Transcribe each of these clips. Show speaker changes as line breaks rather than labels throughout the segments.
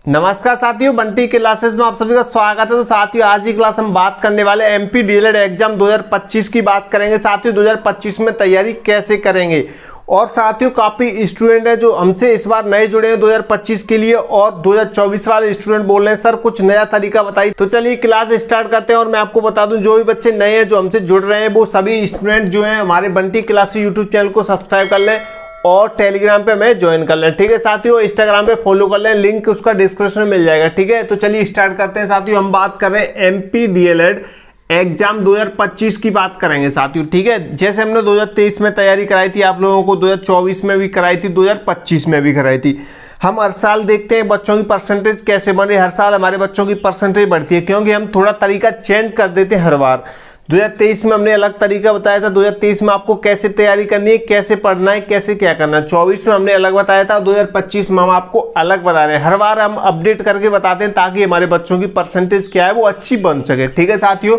नमस्कार साथियों, बंटी क्लासेस में आप सभी का स्वागत है। तो साथियों, आज की क्लास हम बात करने वाले एमपी डीएलएड एग्जाम 2025 की बात करेंगे। साथियों 2025 में तैयारी कैसे करेंगे। और साथियों काफ़ी स्टूडेंट हैं जो हमसे इस बार नए जुड़े हैं 2025 के लिए, और 2024 वाले स्टूडेंट बोल रहे हैं सर कुछ नया तरीका बताइए। तो चलिए क्लास स्टार्ट करते हैं। और मैं आपको बता दूं, जो भी बच्चे नए हैं जो हमसे जुड़ रहे हैं वो सभी स्टूडेंट जो हैं हमारे बंटी क्लासेस यूट्यूब चैनल को सब्सक्राइब कर लें और टेलीग्राम पे मैं ज्वाइन कर लें। ठीक है साथियों, इंस्टाग्राम पे फॉलो कर लें, लिंक उसका डिस्क्रिप्शन में मिल जाएगा। ठीक है, तो चलिए स्टार्ट करते हैं। साथियों हम बात कर रहे हैं एमपी डीएलएड एग्जाम 2025 की बात करेंगे साथियों। ठीक है, जैसे हमने 2023 में तैयारी कराई थी आप लोगों को, 2024 में भी कराई थी, 2025 में भी कराई थी। हम हर साल देखते हैं बच्चों की परसेंटेज कैसे बन रही है। हर साल हमारे बच्चों की परसेंटेज बढ़ती है क्योंकि हम थोड़ा तरीका चेंज कर देते हैं हर बार। 2023 में हमने अलग तरीका बताया था, 2023 में आपको कैसे तैयारी करनी है, कैसे पढ़ना है, कैसे क्या करना है। 24 में हमने अलग बताया था, 2025 में हम आपको अलग बता रहे हैं। हर बार हम अपडेट करके बताते हैं ताकि हमारे बच्चों की परसेंटेज क्या है वो अच्छी बन सके। ठीक है साथियों,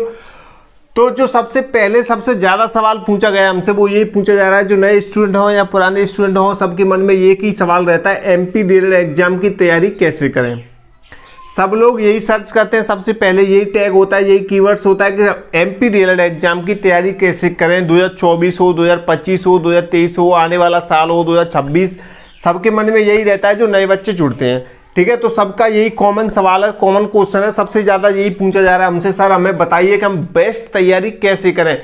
तो जो सबसे पहले सबसे ज़्यादा सवाल पूछा गया हमसे वो यही पूछा जा रहा है, जो नए स्टूडेंट हो या पुराने स्टूडेंट हो सबके मन में एक ही सवाल रहता है, एमपी डीएलएड एग्जाम की तैयारी कैसे करें। सब लोग यही सर्च करते हैं, सबसे पहले यही टैग होता है, यही कीवर्ड्स होता है कि एमपी डीएलएड एग्जाम की तैयारी कैसे करें। 2024 हो, 2025 हो, 2023 हो, आने वाला साल हो 2026, सबके मन में यही रहता है जो नए बच्चे जुड़ते हैं। ठीक है, तो सबका यही कॉमन सवाल है, कॉमन क्वेश्चन है, सबसे ज़्यादा यही पूछा जा रहा है हमसे, सर हमें बताइए कि हम बेस्ट तैयारी कैसे करें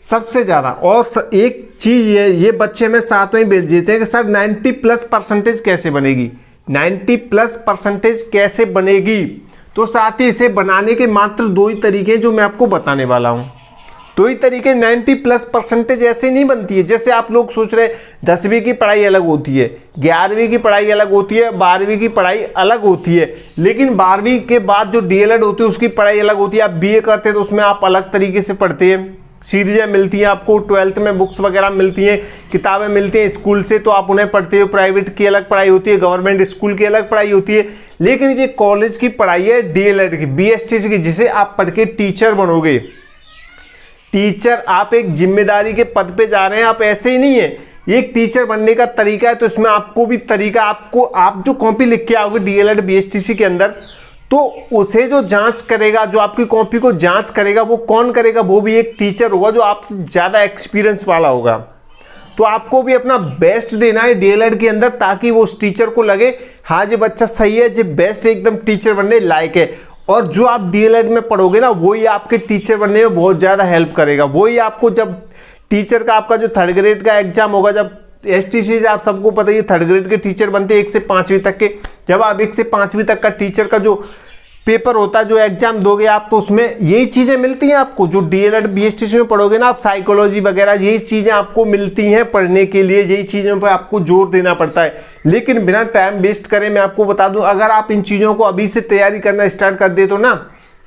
सबसे ज़्यादा। और एक चीज़ ये बच्चे हमें साथ में भेज देते हैं कि सर 90+ परसेंटेज कैसे बनेगी, 90+ परसेंटेज कैसे बनेगी। तो साथ ही इसे बनाने के मात्र दो ही तरीके जो मैं आपको बताने वाला हूँ। दो ही तरीके। 90+ परसेंटेज ऐसे नहीं बनती है जैसे आप लोग सोच रहे, 10वीं की पढ़ाई अलग होती है, 11वीं की पढ़ाई अलग होती है, 12वीं की पढ़ाई अलग होती है। लेकिन 12वीं के बाद जो डीएलएड होती है उसकी पढ़ाई अलग होती है। आप बीए करते हैं तो उसमें आप अलग तरीके से पढ़ते हैं, सीरीजें मिलती हैं आपको, 12th में बुक्स वगैरह मिलती हैं, किताबें मिलती हैं स्कूल से, तो आप उन्हें पढ़ते हो। प्राइवेट की अलग पढ़ाई होती है, गवर्नमेंट स्कूल की अलग पढ़ाई होती है। लेकिन ये कॉलेज की पढ़ाई है डीएलएड की, बीएसटीसी की, जिसे आप पढ़ के टीचर बनोगे। टीचर आप एक जिम्मेदारी के पद पे जा रहे हैं, आप ऐसे ही नहीं है। एक टीचर बनने का तरीका है, तो इसमें आपको भी तरीका, आपको आप जो कॉपी लिख के आओगे डीएलएड बीएसटीसी के अंदर, तो उसे जो जांच करेगा, जो आपकी कॉपी को जांच करेगा, वो कौन करेगा, वो भी एक टीचर होगा जो आपसे ज़्यादा एक्सपीरियंस वाला होगा। तो आपको भी अपना बेस्ट देना है डीएलएड के अंदर, ताकि वो उस टीचर को लगे हाँ ये बच्चा सही है, ये बेस्ट एकदम टीचर बनने लायक है। और जो आप डीएलएड में पढ़ोगे ना वही आपके टीचर बनने में बहुत ज़्यादा हेल्प करेगा। वही आपको जब टीचर का आपका जो 3rd ग्रेड का एग्जाम होगा, जब एसटीसी आप सबको पता है 3rd ग्रेड के टीचर बनते हैं 1 से 5वीं तक के, जब आप 1 से 5वीं तक का टीचर का जो पेपर होता है, जो एग्जाम दोगे आप, तो उसमें यही चीज़ें मिलती हैं आपको। जो डीएलएड बीएसटीसी में पढ़ोगे ना आप, साइकोलॉजी वगैरह यही चीज़ें आपको मिलती हैं पढ़ने के लिए, यही चीज़ों पर आपको जोर देना पड़ता है। लेकिन बिना टाइम वेस्ट करे मैं आपको बता दूं, अगर आप इन चीज़ों को अभी से तैयारी करना स्टार्ट कर दे तो ना,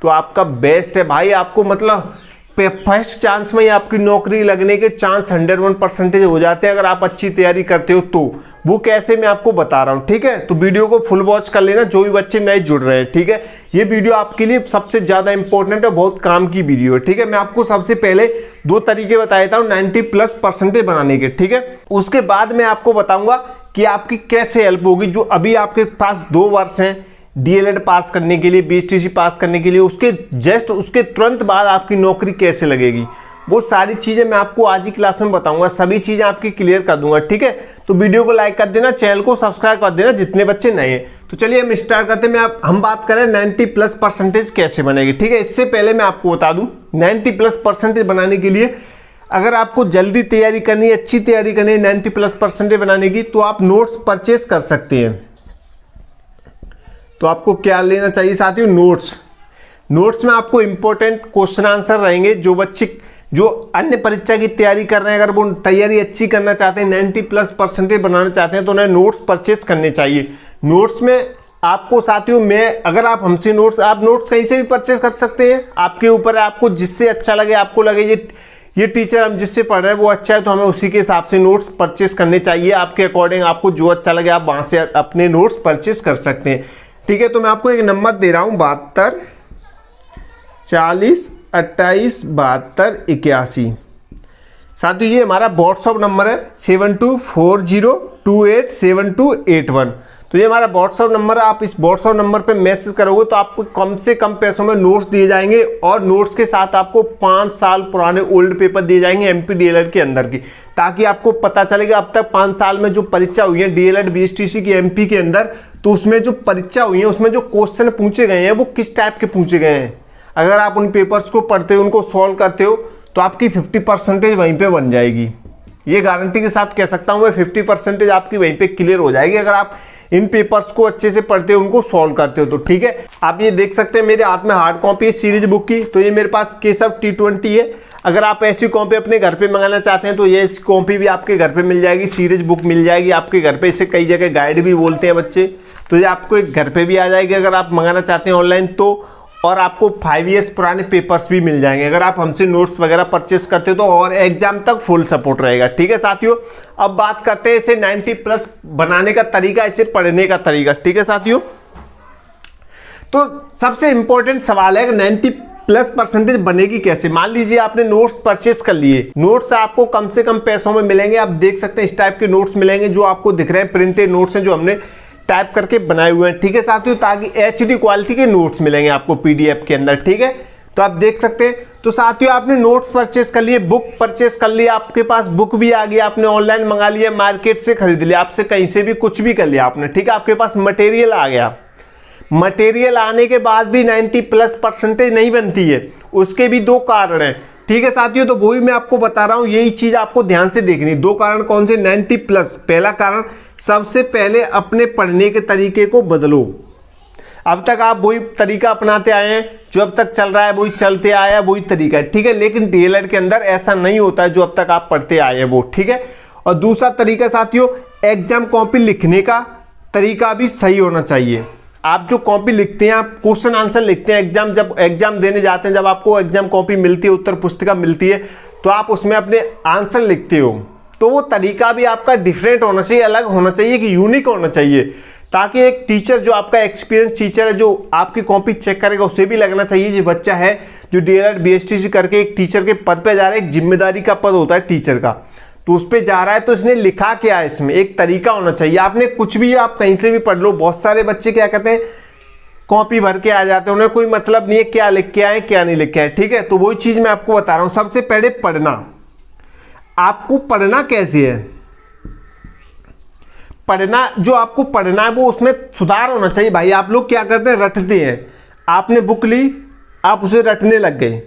तो आपका बेस्ट है भाई। आपको मतलब फर्स्ट चांस में ही आपकी नौकरी लगने के चांस 101% हो जाते हैं अगर आप अच्छी तैयारी करते हो तो। वो कैसे मैं आपको बता रहा हूँ। ठीक है, तो वीडियो को फुल वॉच कर लेना जो भी बच्चे नए जुड़ रहे हैं। ठीक है, ये वीडियो आपके लिए सबसे ज़्यादा इंपॉर्टेंट है, बहुत काम की वीडियो है। ठीक है, मैं आपको सबसे पहले दो तरीके बताया था 90+ परसेंटेज बनाने के। ठीक है, उसके बाद मैं आपको बताऊंगा कि आपकी कैसे हेल्प होगी। जो अभी आपके पास 2 वर्ष हैं डीएलएड पास करने के लिए, बीएसटीसी पास करने के लिए, उसके तुरंत बाद आपकी नौकरी कैसे लगेगी, वो सारी चीज़ें मैं आपको आज ही क्लास में बताऊंगा, सभी चीज़ें आपकी क्लियर कर दूंगा। ठीक है, तो वीडियो को लाइक कर देना, चैनल को सब्सक्राइब कर देना जितने बच्चे नए हैं। तो चलिए हम स्टार्ट करते हैं। हम बात करें 90+ परसेंटेज कैसे बनेगी। ठीक है, इससे पहले मैं आपको बता दूं 90+ परसेंटेज बनाने के लिए अगर आपको जल्दी तैयारी करनी है, अच्छी तैयारी करनी है 90+ परसेंटेज बनाने की, तो आप नोट्स परचेस कर सकते हैं। तो आपको क्या लेना चाहिए साथियों, नोट्स में आपको इंपॉर्टेंट क्वेश्चन आंसर रहेंगे। जो बच्चे जो अन्य परीक्षा की तैयारी कर रहे हैं, अगर वो तैयारी अच्छी करना चाहते हैं, 90+ परसेंटेज बनाना चाहते हैं, तो उन्हें नोट्स परचेस करने चाहिए। नोट्स में आपको साथियों अगर आप हमसे आप नोट्स कहीं से भी परचेस कर सकते हैं, आपके ऊपर है, आपको जिससे अच्छा लगे, आपको लगे ये टीचर हम जिससे पढ़ रहे हैं वो अच्छा है, तो हमें उसी के हिसाब से नोट्स परचेस करने चाहिए। आपके अकॉर्डिंग आपको जो अच्छा लगे आप वहाँ से अपने नोट्स परचेस कर सकते हैं। ठीक है, तो मैं आपको एक नंबर दे रहा हूँ 72 40 28 72 81। साथियों ये हमारा व्हाट्सअप नंबर है 7240287281। तो ये हमारा व्हाट्सअप नंबर है, आप इस व्हाट्सअप नंबर पे मैसेज करोगे तो आपको कम से कम पैसों में नोट्स दिए जाएंगे और नोट्स के साथ आपको 5 साल पुराने ओल्ड पेपर दिए जाएंगे एमपी डीएलएड के अंदर की, ताकि आपको पता चलेगा अब तक 5 साल में जो परीक्षा हुई है डीएलएड बीएसटीसी की एमपी के अंदर, तो उसमें जो परीक्षा हुई है उसमें जो क्वेश्चन पूछे गए हैं वो किस टाइप के पूछे गए हैं। अगर आप उन पेपर्स को पढ़ते हो, उनको सॉल्व करते हो, तो आपकी 50% वहीं पे बन जाएगी। ये गारंटी के साथ कह सकता हूँ मैं, 50% आपकी वहीं पे क्लियर हो जाएगी अगर आप इन पेपर्स को अच्छे से पढ़ते हो, उनको सॉल्व करते हो तो। ठीक है, आप ये देख सकते हैं मेरे हाथ में हार्ड कॉपी है सीरीज बुक की, तो ये मेरे पास केशव T20 है। अगर आप ऐसी कॉपी अपने घर पे मंगाना चाहते हैं तो ये इस कॉपी भी आपके घर पे मिल जाएगी, सीरीज बुक मिल जाएगी आपके घर पे। इसे कई जगह गाइड भी बोलते हैं बच्चे, तो ये आपको एक घर पे भी आ जाएगी अगर आप मंगाना चाहते हैं ऑनलाइन तो। और आपको 5 ईयर्स पुराने पेपर्स भी मिल जाएंगे अगर आप हमसे नोट्स वगैरह परचेस करते हो तो, और एग्जाम तक फुल सपोर्ट रहेगा। ठीक है साथियों, अब बात करते हैं इसे 90+ बनाने का तरीका, इसे पढ़ने का तरीका। ठीक है साथियों, तो सबसे इंपॉर्टेंट सवाल है कि 90+% बनेगी कैसे। मान लीजिए आपने नोट्स परचेस कर लिए, नोट्स आपको कम से कम पैसों में मिलेंगे। आप देख सकते हैं इस टाइप के नोट्स मिलेंगे जो आपको दिख रहे हैं, प्रिंटेड नोट्स हैं जो हमने टाइप करके बनाए हुए हैं। ठीक है साथियों, ताकि HD क्वालिटी के नोट्स मिलेंगे आपको PDF के अंदर। ठीक है, तो आप देख सकते हैं। तो साथियों आपने नोट्स परचेस कर लिए, बुक परचेस कर लिया, आपके पास बुक भी आ गई, आपने ऑनलाइन मंगा लिया, मार्केट से खरीद लिया, आपसे कहीं से भी कुछ भी कर लिया आपने। ठीक है, आपके पास मटेरियल आ गया। मटेरियल आने के बाद भी 90+% नहीं बनती है, उसके भी 2 कारण हैं। ठीक है साथियों, तो वही मैं आपको बता रहा हूं, यही चीज आपको ध्यान से देखनी। 2 कारण कौन से? 90+। पहला कारण, सबसे पहले अपने पढ़ने के तरीके को बदलो। अब तक आप वही तरीका अपनाते आए हैं, जो अब तक चल रहा है वही चलते आया, वही तरीका है। ठीक है, लेकिन डीएलएड के अंदर ऐसा नहीं होता है जो अब तक आप पढ़ते आए हैं वो। ठीक है, और दूसरा तरीका साथियों, एग्जाम कॉपी लिखने का तरीका भी सही होना चाहिए। आप जो कॉपी लिखते हैं, आप क्वेश्चन आंसर लिखते हैं जब एग्जाम देने जाते हैं, जब आपको एग्जाम कॉपी मिलती है, उत्तर पुस्तिका मिलती है, तो आप उसमें अपने आंसर लिखते हो, तो वो तरीका भी आपका डिफरेंट होना चाहिए, अलग होना चाहिए, कि यूनिक होना चाहिए, ताकि एक टीचर जो आपका एक्सपीरियंस टीचर है जो आपकी कॉपी चेक करेगा, उसे भी लगना चाहिए जो बच्चा है जो डीएलएड बीएसटीसी करके एक टीचर के पद पे जा रहा है। एक जिम्मेदारी का पद होता है टीचर का, तो उस पर जा रहा है, तो इसने लिखा क्या है, इसमें एक तरीका होना चाहिए। आपने कुछ भी, आप कहीं से भी पढ़ लो। बहुत सारे बच्चे क्या कहते हैं, कॉपी भर के आ जाते हैं, उन्हें कोई मतलब नहीं है क्या लिख के आए क्या नहीं लिख के आए। ठीक है, तो वही चीज मैं आपको बता रहा हूं। सबसे पहले पढ़ना, आपको पढ़ना कैसे है, पढ़ना जो आपको पढ़ना है वो उसमें सुधार होना चाहिए। भाई आप लोग क्या करते हैं, रटते हैं। आपने बुक ली, आप उसे रटने लग गए,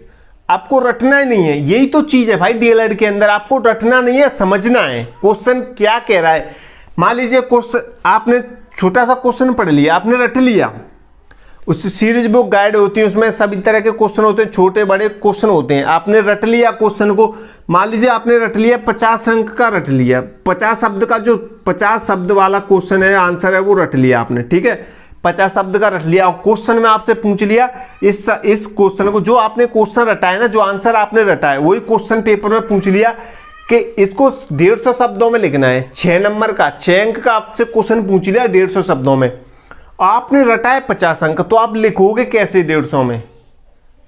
आपको रटना ही नहीं है। यही तो चीज है भाई डीएलएड के अंदर, आपको रटना नहीं है, समझना है क्वेश्चन क्या कह रहा है। मान लीजिए क्वेश्चन, आपने छोटा सा क्वेश्चन पढ़ लिया, आपने रट लिया, उस सीरीज बुक गाइड होती है, उसमें सभी तरह के क्वेश्चन होते हैं, छोटे बड़े क्वेश्चन होते हैं। आपने रट लिया क्वेश्चन को, मान लीजिए आपने रट लिया 50 अंक का रट लिया, 50 शब्द का, जो 50 शब्द वाला क्वेश्चन है, आंसर है, वो रट लिया आपने। ठीक है, 50 शब्द का रट लिया, और क्वेश्चन में आपसे पूछ लिया इस क्वेश्चन को, जो आपने क्वेश्चन रटा है ना, जो आंसर आपने रटा है, वही क्वेश्चन पेपर में पूछ लिया कि इसको 150 शब्दों में लिखना है। 6 नंबर का, 6 अंक का आपसे क्वेश्चन पूछ लिया 150 शब्दों में, आपने रटा है 50 अंक, तो आप लिखोगे कैसे 150 में?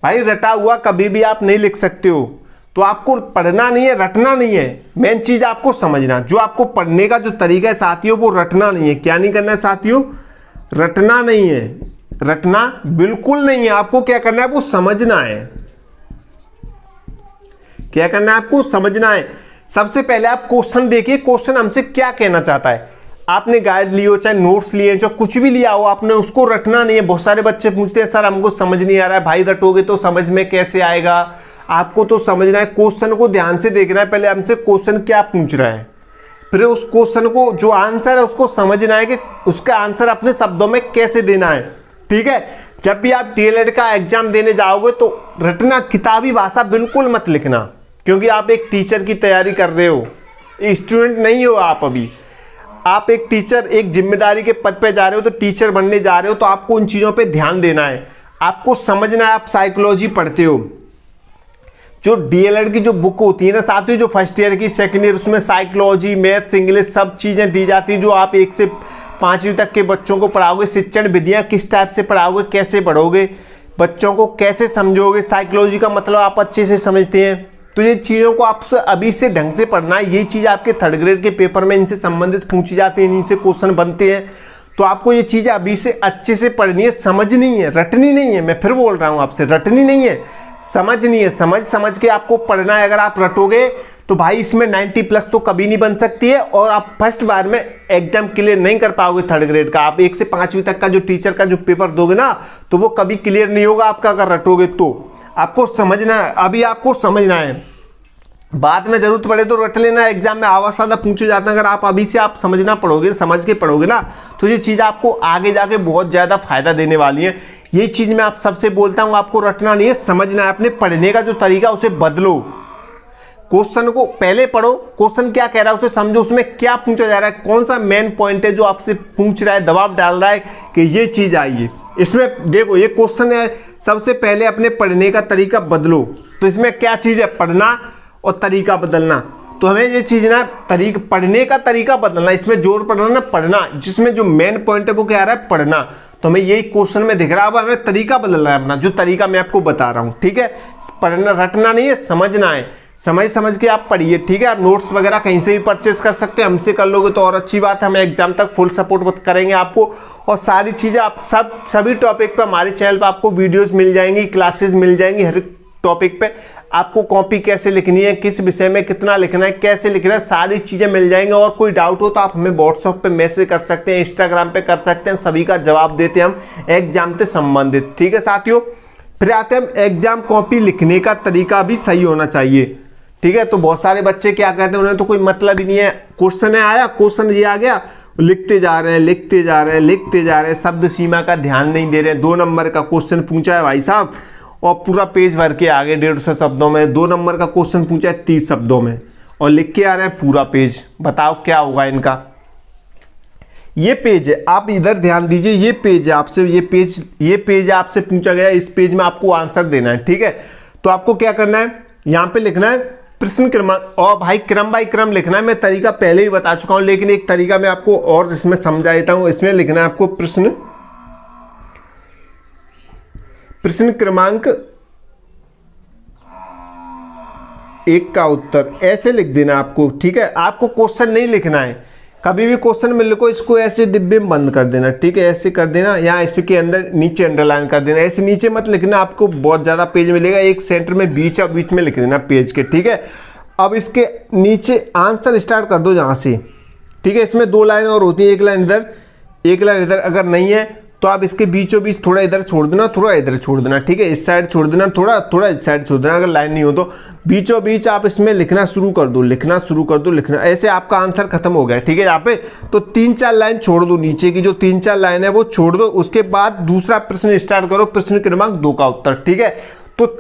भाई रटा हुआ कभी भी आप नहीं लिख सकते हो। तो आपको पढ़ना नहीं है, रटना नहीं है, मेन चीज आपको समझना। जो आपको पढ़ने का जो तरीका है साथियों, वो रटना नहीं है। क्या नहीं करना है साथियों? रटना नहीं है, रटना बिल्कुल नहीं है। आपको क्या करना है, वो समझना है। क्या करना है, आपको समझना है। सबसे पहले आप क्वेश्चन देखिए, क्वेश्चन हमसे क्या कहना चाहता है। आपने गाइड लियो, चाहे नोट्स लिए, चाहे कुछ भी लिया हो, आपने उसको रटना नहीं है। बहुत सारे बच्चे पूछते हैं सर हमको समझ नहीं आ रहा है। भाई रटोगे तो समझ में कैसे आएगा? आपको तो समझना है, क्वेश्चन को ध्यान से देखना है। पहले हमसे क्वेश्चन क्या पूछ रहा है, फिर उस क्वेश्चन को जो आंसर है उसको समझना है कि उसका आंसर अपने शब्दों में कैसे देना है। ठीक है, जब भी आप डीएलएड का एग्जाम देने जाओगे तो रटना, किताबी भाषा बिल्कुल मत लिखना, क्योंकि आप एक टीचर की तैयारी कर रहे हो, स्टूडेंट नहीं हो आप अभी। आप एक टीचर, एक जिम्मेदारी के पद पे जा रहे हो, तो टीचर बनने जा रहे हो, तो आपको उन चीज़ों पे ध्यान देना है, आपको समझना है। आप साइकोलॉजी पढ़ते हो, जो डीएलएड की जो बुक होती है ना साथियों, जो फर्स्ट ईयर की, सेकंड ईयर, उसमें साइकोलॉजी, मैथ्स, इंग्लिश सब चीज़ें दी जाती हैं, जो आप 1 से 5वीं तक के बच्चों को पढ़ाओगे। शिक्षण विधियाँ किस टाइप से पढ़ाओगे, कैसे पढ़ोगे, बच्चों को कैसे समझोगे, साइकोलॉजी का मतलब आप अच्छे से समझते हैं। तो ये चीज़ों को आपसे अभी से ढंग से पढ़ना है। ये चीज़ आपके 3rd ग्रेड के पेपर में इनसे संबंधित पूछी जाती है, इनसे क्वेश्चन बनते हैं। तो आपको ये चीज़ें अभी से अच्छे से पढ़नी है, समझनी है, रटनी नहीं है। मैं फिर बोल रहा हूँ आपसे, रटनी नहीं है, समझनी है। समझ समझ के आपको पढ़ना है। अगर आप रटोगे तो भाई इसमें 90+ तो कभी नहीं बन सकती है, और आप फर्स्ट बार में एग्जाम क्लियर नहीं कर पाओगे 3rd ग्रेड का। आप 1 से 5वीं तक का जो टीचर का जो पेपर दोगे ना, तो वो कभी क्लियर नहीं होगा आपका अगर रटोगे तो। आपको समझना है, अभी आपको समझना है, बाद में जरूरत पड़े तो रट लेना। एग्जाम में आवाज सादा पूछे जाते हैं। अगर आप अभी से आप समझना पढ़ोगे, समझ के पढ़ोगे ना, तो ये चीज़ आपको आगे जाके बहुत ज़्यादा फायदा देने वाली है। ये चीज़ मैं आप सबसे बोलता हूँ, आपको रटना नहीं है, समझना है। अपने पढ़ने का जो तरीका उसे बदलो। क्वेश्चन को पहले पढ़ो, क्वेश्चन क्या कह रहा है उसे समझो, उसमें क्या पूछा जा रहा है, कौन सा मेन पॉइंट है जो आपसे पूछ रहा है, दबाव डाल रहा है कि ये चीज़ आइए। इसमें देखो ये क्वेश्चन है, सबसे पहले अपने पढ़ने का तरीका बदलो। तो इसमें क्या चीज़ है, पढ़ना और तरीका बदलना। तो हमें ये चीज़ ना, पढ़ने का तरीका बदलना, इसमें जोर पड़ना ना, पढ़ना, जिसमें जो मेन पॉइंट है वो क्या आ रहा है, पढ़ना। तो हमें यही क्वेश्चन में दिख रहा है, अब हमें तरीका बदलना है अपना, जो तरीका मैं आपको बता रहा हूँ। ठीक है, पढ़ना रटना नहीं है, समझना है। समझ के आप पढ़िए। ठीक है, आप नोट्स वगैरह कहीं से भी परचेस कर सकते हैं, हमसे कर लोगे तो और अच्छी बात है। हम एग्जाम तक फुल सपोर्ट करेंगे आपको, और सारी चीज़ें आप सभी टॉपिक पे हमारे चैनल पे आपको वीडियोस मिल जाएंगी, क्लासेस मिल जाएंगी। हर टॉपिक पे आपको कॉपी कैसे लिखनी है, किस विषय में कितना लिखना है, कैसे लिखना है, सारी चीज़ें मिल जाएंगी। और कोई डाउट हो तो आप हमें व्हाट्सएप पे मैसेज कर सकते हैं, इंस्टाग्राम पे कर सकते हैं, सभी का जवाब देते हैं हम एग्जाम से संबंधित। ठीक है साथियों, फिर आते हैं हम एग्जाम कॉपी लिखने का तरीका भी सही होना चाहिए। ठीक है, तो बहुत सारे बच्चे क्या कहते हैं, उन्हें तो कोई मतलब ही नहीं है, क्वेश्चन आया, क्वेश्चन ये आ गया, लिखते जा रहे हैं, लिखते जा रहे हैं, लिखते जा रहे हैं, शब्द सीमा का ध्यान नहीं दे रहे हैं। 2 नंबर का क्वेश्चन पूछा है भाई साहब, और पूरा पेज भर के आगे 150 शब्दों में। 2 नंबर का क्वेश्चन पूछा है 30 शब्दों में, और लिख के आ रहे हैं पूरा पेज। बताओ क्या होगा इनका। ये पेज है, आप इधर ध्यान दीजिए, ये पेज है आपसे, ये पेज आपसे पूछा गया, इस पेज में आपको आंसर देना है। ठीक है, तो आपको क्या करना है, यहाँ पे लिखना है प्रश्न क्रमांक, और भाई क्रम बाय क्रम लिखना है। मैं तरीका पहले ही बता चुका हूं, लेकिन एक तरीका मैं आपको और इसमें समझा देता हूं। इसमें लिखना है आपको प्रश्न क्रमांक 1 का उत्तर, ऐसे लिख देना आपको। ठीक है, आपको क्वेश्चन नहीं लिखना है, कभी भी क्वेश्चन में लिखो इसको ऐसे डिब्बे में बंद कर देना। ठीक है, ऐसे कर देना, यहाँ इसके अंदर नीचे अंडरलाइन कर देना। ऐसे नीचे मत लिखना, आपको बहुत ज़्यादा पेज मिलेगा, एक सेंटर में बीच में लिख देना पेज के। ठीक है, अब इसके नीचे आंसर स्टार्ट कर दो जहाँ से। ठीक है, इसमें 2 लाइन और होती है, एक लाइन इधर, एक लाइन इधर। अगर नहीं है तो आप इसके बीचों बीच थोड़ा इधर छोड़ देना, थोड़ा इधर छोड़ देना। ठीक है, इस साइड छोड़ देना, थोड़ा इस साइड छोड़ देना। अगर लाइन नहीं हो तो बीचों बीच आप इसमें लिखना शुरू कर दो, लिखना। ऐसे आपका आंसर खत्म हो गया। ठीक है, यहाँ पे तो 3-4 लाइन छोड़ दो, नीचे की जो 3-4 लाइन है वो छोड़ दो। उसके बाद दूसरा प्रश्न स्टार्ट करो, प्रश्न क्रमांक 2 का उत्तर। ठीक है, तो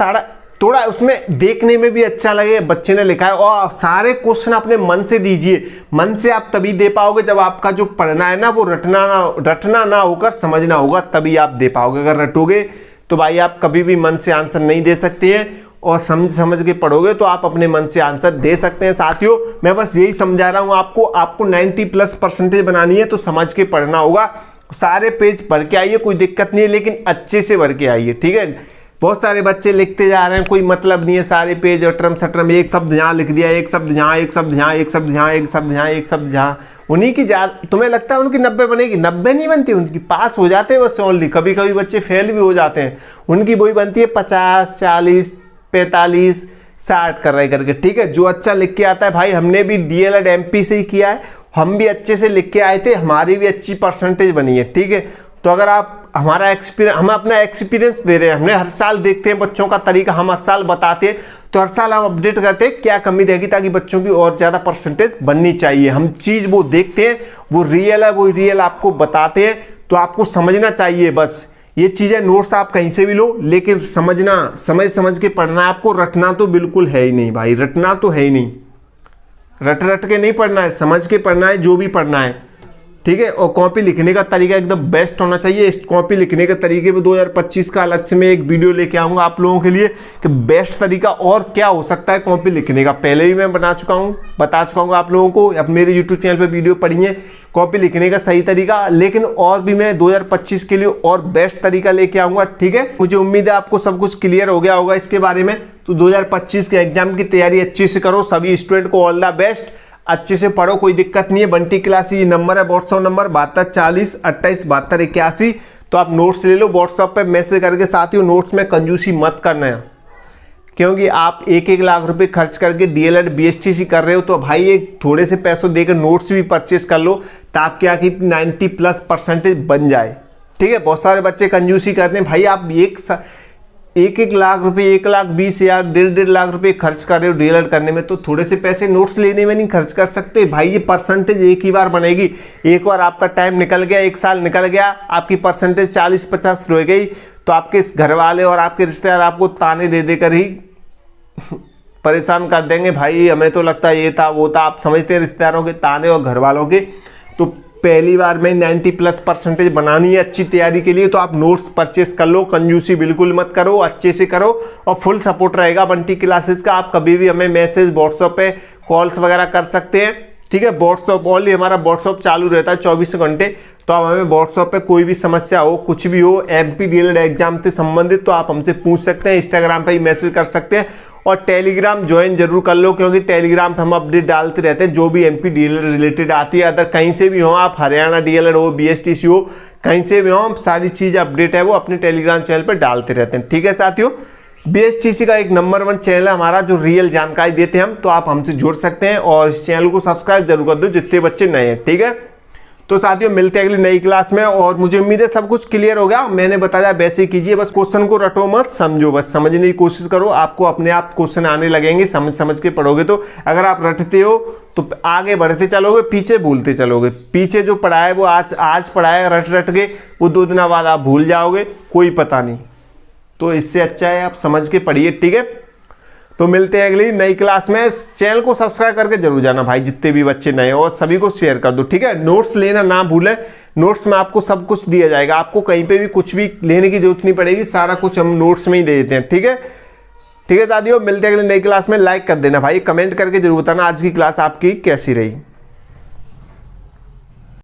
थोड़ा उसमें देखने में भी अच्छा लगे, बच्चे ने लिखा है। और सारे क्वेश्चन अपने मन से दीजिए। मन से आप तभी दे पाओगे जब आपका जो पढ़ना है ना वो रटना ना होकर समझना होगा, तभी आप दे पाओगे। अगर रटोगे तो भाई आप कभी भी मन से आंसर नहीं दे सकते हैं, और समझ के पढ़ोगे तो आप अपने मन से आंसर दे सकते हैं। साथियों, मैं बस यही समझा रहा हूँ आपको 90+ % बनानी है तो समझ के पढ़ना होगा। सारे पेज भर के आइए, कोई दिक्कत नहीं है, लेकिन अच्छे से भर के आइए। ठीक है, बहुत सारे बच्चे लिखते जा रहे हैं, कोई मतलब नहीं है, सारे पेज अटरम सटरम, एक शब्द यहाँ लिख दिया, एक शब्द यहाँ, एक शब्द यहाँ, एक शब्द यहाँ, एक शब्द यहाँ, एक शब्द यहाँ। उन्हीं की तुम्हें लगता है उनकी 90 बनेगी? 90 नहीं बनती उनकी, पास हो जाते हैं बस ओनली। कभी कभी बच्चे फेल भी हो जाते हैं, उनकी वही बनती है 50, 40, 45, 60 कर रहे करके। ठीक है, जो अच्छा लिख के आता है, भाई हमने भी DLED MP से ही किया है, हम भी अच्छे से लिख के आए थे, हमारी भी अच्छी परसेंटेज बनी है। ठीक है, तो अगर आप हम अपना एक्सपीरियंस दे रहे हैं, हमने हर साल देखते हैं बच्चों का तरीका, हम हर साल बताते हैं, तो हर साल हम अपडेट करते हैं क्या कमी रहेगी, ताकि बच्चों की और ज़्यादा परसेंटेज बननी चाहिए। हम चीज़ वो देखते हैं, वो रियल है, वो रियल आपको बताते हैं, तो आपको समझना चाहिए। बस ये चीज़ें नोट्स आप कहीं से भी लो, लेकिन समझ के पढ़ना है आपको। रटना तो बिल्कुल है ही नहीं भाई, रटना तो है ही नहीं। रट के नहीं पढ़ना है, समझ के पढ़ना है जो भी पढ़ना है। ठीक है, और कॉपी लिखने का तरीका एकदम बेस्ट होना चाहिए। इस कॉपी लिखने के तरीके पे 2025 का अलग से मैं एक वीडियो लेके आऊँगा आप लोगों के लिए कि बेस्ट तरीका और क्या हो सकता है कॉपी लिखने का। पहले ही मैं बता चुका हूँ आप लोगों को, अब मेरे यूट्यूब चैनल पे वीडियो पढ़िए कॉपी लिखने का सही तरीका, लेकिन और भी मैं 2025 के लिए और बेस्ट तरीका लेके आऊँगा। ठीक है, मुझे उम्मीद है आपको सब कुछ क्लियर हो गया होगा इसके बारे में। तो 2025 के एग्जाम की तैयारी अच्छे से करो। सभी स्टूडेंट को ऑल द बेस्ट। अच्छे से पढ़ो, कोई दिक्कत नहीं है। बंटी क्लास ये नंबर है, व्हाट्सअप नंबर 72 40 28 72 81। तो आप नोट्स ले लो, व्हाट्सअप पे मैसेज करके। साथियों नोट्स में कंजूसी मत करना है, क्योंकि आप 1-1 लाख रुपए खर्च करके डीएलएड बीएसटीसी कर रहे हो, तो भाई एक थोड़े से पैसों देकर नोट्स भी परचेस कर लो, ताकि क्या कि 90+ % बन जाए। ठीक है, बहुत सारे बच्चे कंजूसी करते हैं। भाई आप 1-1 लाख रुपए, 1,20,000, 1.5 लाख रुपए खर्च कर रहे हो डीएलएड करने में, तो थोड़े से पैसे नोट्स लेने में नहीं खर्च कर सकते भाई। ये परसेंटेज एक ही बार बनेगी, एक बार आपका टाइम निकल गया, 1 साल निकल गया, आपकी परसेंटेज 40-50 रह गई, तो आपके घर वाले और आपके रिश्तेदार आपको ताने दे देकर ही परेशान कर देंगे। भाई हमें तो लगता है ये था वो था। आप समझते हैं रिश्तेदारों के ताने और घर वालों के। तो पहली बार में 90+% बनानी है अच्छी तैयारी के लिए, तो आप नोट्स परचेस कर लो, कंजूसी बिल्कुल मत करो, अच्छे से करो, और फुल सपोर्ट रहेगा बंटी क्लासेस का। आप कभी भी हमें मैसेज व्हाट्सएप पे कॉल्स वगैरह कर सकते हैं। ठीक है, व्हाट्सएप ओनली, हमारा व्हाट्सएप चालू रहता है 24 घंटे। तो आप हमें व्हाट्सएप पे कोई भी समस्या हो, कुछ भी हो एमपी डीएलएड एग्जाम से संबंधित, तो आप हमसे पूछ सकते हैं। इंस्टाग्राम पे ही मैसेज कर सकते हैं, और टेलीग्राम ज्वाइन जरूर कर लो, क्योंकि टेलीग्राम पे हम अपडेट डालते रहते हैं जो भी एमपी डीएलएड रिलेटेड आती है। अदर कहीं से भी हो आप, हरियाणा डीएलएड हो, बीएसटीसी हो, कहीं से भी हो, हम सारी चीज़ अपडेट है वो अपने टेलीग्राम चैनल पर डालते रहते हैं। ठीक है साथियों, बीएसटीसी का एक नंबर 1 चैनल है हमारा, जो रियल जानकारी देते हैं हम, तो आप हमसे जुड़ सकते हैं, और इस चैनल को सब्सक्राइब जरूर कर दो जितने बच्चे नए हैं। ठीक है, तो साथियों मिलते हैं अगली नई क्लास में, और मुझे उम्मीद है सब कुछ क्लियर हो गया। मैंने बताया वैसे ही कीजिए, बस क्वेश्चन को रटो मत, समझो, बस समझने की कोशिश करो। आपको अपने आप क्वेश्चन आने लगेंगे, समझ के पढ़ोगे तो। अगर आप रटते हो तो आगे बढ़ते चलोगे, पीछे भूलते चलोगे। पीछे जो पढ़ा है वो आज पढ़ा है रट के, वो 2 दिन बाद आप भूल जाओगे, कोई पता नहीं। तो इससे अच्छा है आप समझ के पढ़िए। ठीक है, तो मिलते हैं अगली नई क्लास में। चैनल को सब्सक्राइब करके जरूर जाना भाई, जितने भी बच्चे नए हो, और सभी को शेयर कर दो। ठीक है, नोट्स लेना ना भूलें, नोट्स में आपको सब कुछ दिया जाएगा, आपको कहीं पे भी कुछ भी लेने की जरूरत नहीं पड़ेगी, सारा कुछ हम नोट्स में ही दे देते हैं। ठीक है, ठीक है साथियों, मिलते हैं अगली नई क्लास में। लाइक कर देना भाई, कमेंट करके जरूर बताना आज की क्लास आपकी कैसी रही।